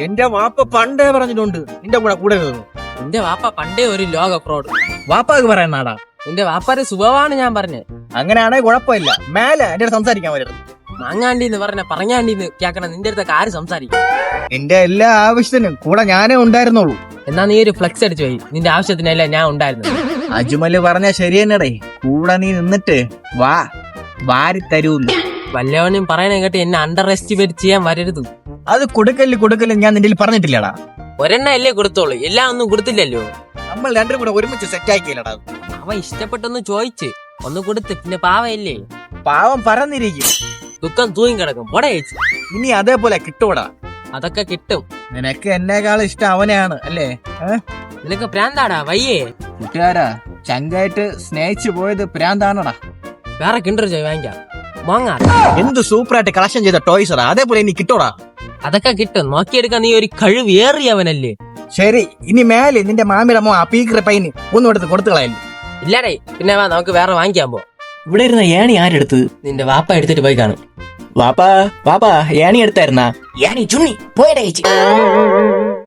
എന്റെ വാപ്പ പണ്ടേ പറഞ്ഞിട്ടുണ്ട് നിന്റെ കൂടെ കൂടരുത്. നിന്റെ വാപ്പ പണ്ടേ ഒരു ലോക ഫ്രോഡ്. വാപ്പാക്ക് പറയുന്നാടാ. നിന്റെ വാപ്പാരെ സ്വഭാവമാണ് ഞാൻ പറഞ്ഞത്. അങ്ങനെയാണെങ്കിൽ കുഴപ്പമില്ല. മേലെ എന്റെ അടുത്ത് സംസാരിക്കാൻ വരരുത്. മാങ്ങാണ്ടിന്ന് പറഞ്ഞാണ്ടിന്ന് കേക്കണം. നിന്റെ അടുത്തൊക്കെ ആര് സംസാരിക്കും? എന്റെ എല്ലാ ആവശ്യത്തിനും കൂടെ ഞാനേ ഉണ്ടായിരുന്നുള്ളൂ. എന്നാ നീ ഒരു ഫ്ലെക്സ് അടിച്ചു പോയി. നിന്റെ ആവശ്യത്തിനല്ല ഞാൻ ഉണ്ടായിരുന്നു. അജ്മല് പറഞ്ഞ ശരി തന്നെടേ. കൂടെ നീ നിന്നിട്ട് വാരി തരൂന്ന്. വല്ലവനും പറയണ കേട്ട് എന്നെ അണ്ടർ എസ്റ്റിമേറ്റ് ചെയ്യാൻ വരരുത്. അത് കൊടുക്കല് ഞാൻ നിന്റെ പറഞ്ഞിട്ടില്ലടാ. ഒരെണ്ണ അല്ലേ കൊടുത്തോളൂ, എല്ലാം ഒന്നും കൊടുത്തില്ലല്ലോ. നമ്മൾ രണ്ടും കൂടെ ഒരുമിച്ച് സെറ്റ് ആക്കിയില്ലടാ. അവൻ ഇഷ്ടപ്പെട്ടൊന്ന് ചോദിച്ച് ഒന്ന് കൊടുത്ത് പിന്നെ പാവയല്ലേ. പാവം പറന്നിരിക്കും, ദുഃഖം തൂങ്ങി കിടക്കും. പോടെ ചേച്ചി, ഇനി അതേപോലെ കിട്ടൂടാ. അതൊക്കെ കിട്ടും. നിനക്ക് എന്നേക്കാളും ഇഷ്ടം അവനെയാണ് അല്ലേ? നിനക്ക് പ്രാന്താടാ വയ്യേ? കൂട്ടുകാരാ, ചങ്കായിട്ട് സ്നേഹിച്ചു പോയത് പ്രാന്താണടാ. വേറെ കിണ്ടർ ചെയ്ത് വാങ്ങിക്കാം. വാങ്ങാ. എന്ത് സൂപ്പറായിട്ട് കളക്ഷൻ ചെയ്ത ടോയ്സറാ. അതേപോലെ ഇനി കിട്ടൂടാ. അതൊക്കെ കിട്ടും. നോക്കിയെടുക്കാൻ നീ ഒരു കഴിവേറിയവനല്ലേ. ശരി, ഇനി മേലെ നിന്റെ മാമിയുടെ മോ ആ പീക്കറെ പൈന് ഒന്നും എടുത്ത് കൊടുത്തു കളയല്ലേ. ഇല്ലടേ, പിന്നെ വാ നമുക്ക് വേറെ വാങ്ങിക്കാൻ പോ. ഇവിടെ ഇരുന്ന ഏണി ആരെടുത്ത്? നിന്റെ വാപ്പ എടുത്തിട്ട് പോയി കാണും. വാപ്പാ ഏണി എടുത്തായിരുന്നാ? ഏണി ചുണ്ണി പോയടേ ചേച്ചി.